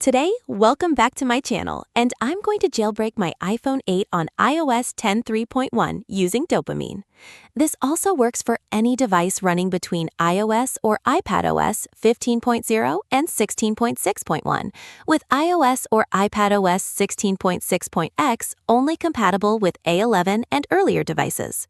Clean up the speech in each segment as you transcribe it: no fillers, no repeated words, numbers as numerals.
Today, welcome back to my channel, and I'm going to jailbreak my iPhone 8 on iOS 10.3.1 using Dopamine. This also works for any device running between iOS or iPadOS 15.0 and 16.6.1, with iOS or iPadOS 16.6.x only compatible with A11 and earlier devices.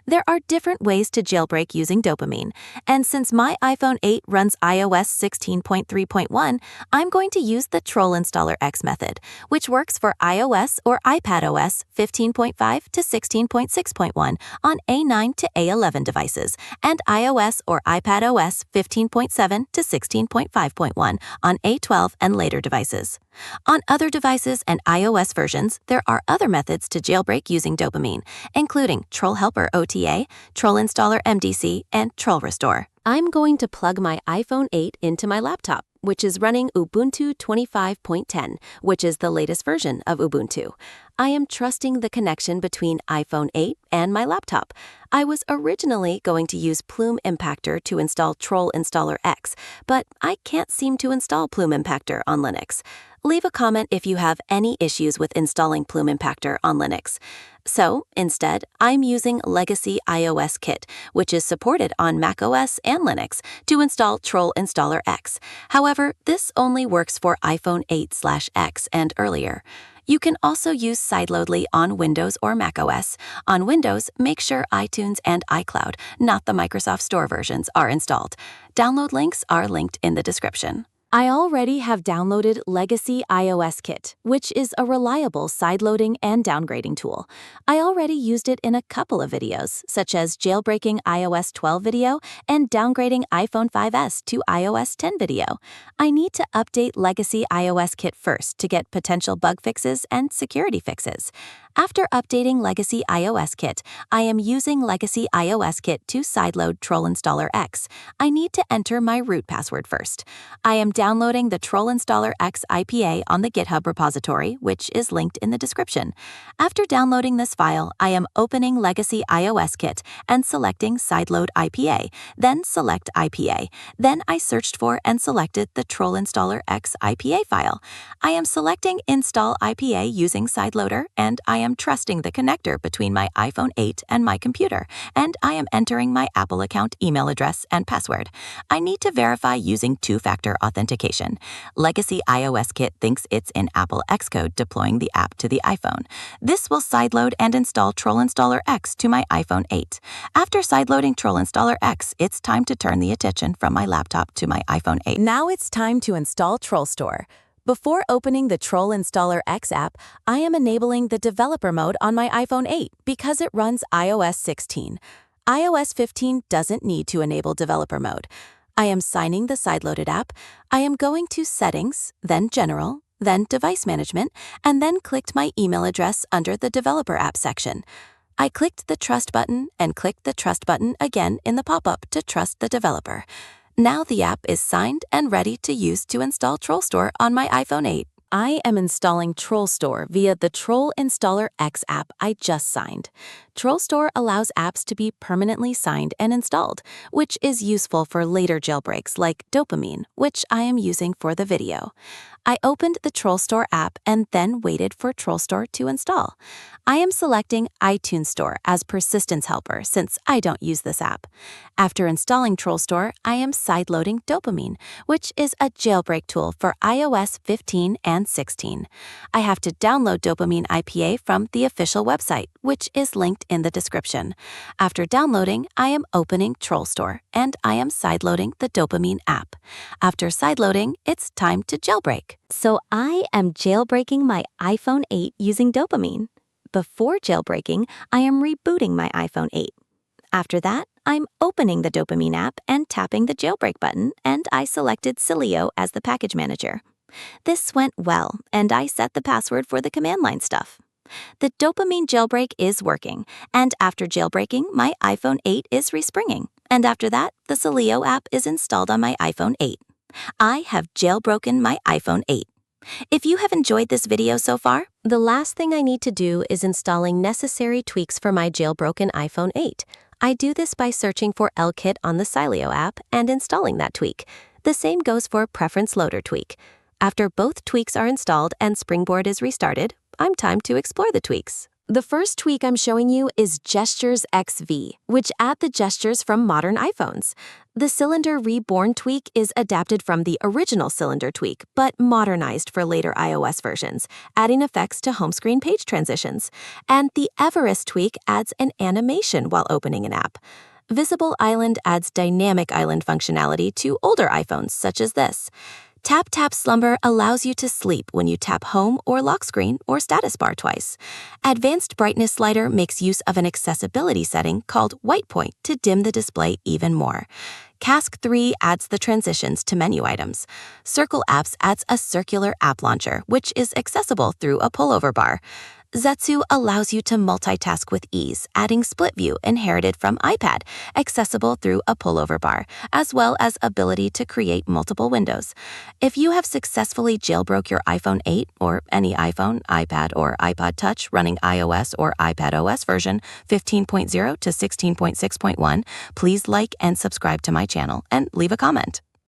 There are different ways to jailbreak using Dopamine, and since my iPhone 8 runs iOS 16.3.1, I'm going to use the Troll Installer X method, which works for iOS or iPadOS 15.5 to 16.6.1 on A9 to A11 devices, and iOS or iPadOS 15.7 to 16.5.1 on A12 and later devices. On other devices and iOS versions, there are other methods to jailbreak using Dopamine, including Troll Helper OTA, Troll Installer MDC, and Troll Restore. I'm going to plug my iPhone 8 into my laptop, which is running Ubuntu 25.10, which is the latest version of Ubuntu. I am trusting the connection between iPhone 8 and my laptop. I was originally going to use Plume Impactor to install Troll Installer X, but I can't seem to install Plume Impactor on Linux. Leave a comment if you have any issues with installing Plume Impactor on Linux. So, instead, I'm using Legacy iOS Kit, which is supported on macOS and Linux, to install Troll Installer X. However, this only works for iPhone 8/X and earlier. You can also use Sideloadly on Windows or macOS. On Windows, make sure iTunes and iCloud, not the Microsoft Store versions, are installed. Download links are linked in the description. I already have downloaded Legacy iOS Kit, which is a reliable sideloading and downgrading tool. I already used it in a couple of videos, such as jailbreaking iOS 12 video and downgrading iPhone 5S to iOS 10 video. I need to update Legacy iOS Kit first to get potential bug fixes and security fixes. After updating Legacy iOS Kit, I am using Legacy iOS Kit to sideload Troll Installer X. I need to enter my root password first. I am downloading the Troll Installer X IPA on the GitHub repository, which is linked in the description. After downloading this file, I am opening Legacy iOS Kit and selecting Sideload IPA, then select IPA. Then I searched for and selected the Troll Installer X IPA file. I am selecting Install IPA using Sideloader, and I am trusting the connector between my iPhone 8 and my computer, and I am entering my Apple account email address and password. I need to verify using two-factor authentication. Legacy iOS Kit thinks it's in Apple Xcode deploying the app to the iPhone. This will sideload and install Troll Installer X to my iPhone 8. After sideloading Troll Installer X, it's time to turn the attention from my laptop to my iPhone 8. Now it's time to install Troll Store. Before opening the Troll Installer X app, I am enabling the developer mode on my iPhone 8 because it runs iOS 16. iOS 15 doesn't need to enable developer mode. I am signing the sideloaded app. I am going to Settings, then General, then Device Management, and then clicked my email address under the Developer App section. I clicked the Trust button and clicked the Trust button again in the pop-up to trust the developer. Now the app is signed and ready to use to install Troll Store on my iPhone 8. I am installing Troll Store via the Troll Installer X app I just signed. Troll Store allows apps to be permanently signed and installed, which is useful for later jailbreaks like Dopamine, which I am using for the video. I opened the Troll Store app and then waited for Troll Store to install. I am selecting iTunes Store as persistence helper since I don't use this app. After installing Troll Store, I am sideloading Dopamine, which is a jailbreak tool for iOS 15 and 16. I have to download Dopamine IPA from the official website, which is linked in the description. After downloading, I am opening Troll Store, and I am sideloading the Dopamine app. After sideloading, it's time to jailbreak. So I am jailbreaking my iPhone 8 using Dopamine. Before jailbreaking, I am rebooting my iPhone 8. After that, I'm opening the Dopamine app and tapping the jailbreak button, and I selected Cilio as the package manager. This went well, and I set the password for the command line stuff. The Dopamine jailbreak is working, and after jailbreaking, my iPhone 8 is respringing, and after that, the Cilio app is installed on my iPhone 8. I have jailbroken my iPhone 8. If you have enjoyed this video so far, the last thing I need to do is installing necessary tweaks for my jailbroken iPhone 8. I do this by searching for LKit on the Cilio app and installing that tweak. The same goes for Preference Loader tweak. After both tweaks are installed and Springboard is restarted, I'm time to explore the tweaks. The first tweak I'm showing you is Gestures XV, which add the gestures from modern iPhones. The Cylinder Reborn tweak is adapted from the original Cylinder tweak, but modernized for later iOS versions, adding effects to home screen page transitions. And the Everest tweak adds an animation while opening an app. Visible Island adds dynamic island functionality to older iPhones, such as this. Tap Tap Slumber allows you to sleep when you tap home or lock screen or status bar twice. Advanced Brightness Slider makes use of an accessibility setting called White Point to dim the display even more. Cask 3 adds the transitions to menu items. Circle Apps adds a circular app launcher, which is accessible through a pullover bar. Zetsu allows you to multitask with ease, adding split view inherited from iPad, accessible through a pullover bar, as well as ability to create multiple windows. If you have successfully jailbroke your iPhone 8 or any iPhone, iPad, or iPod Touch running iOS or iPadOS version 15.0 to 16.6.1, please like and subscribe to my channel and leave a comment.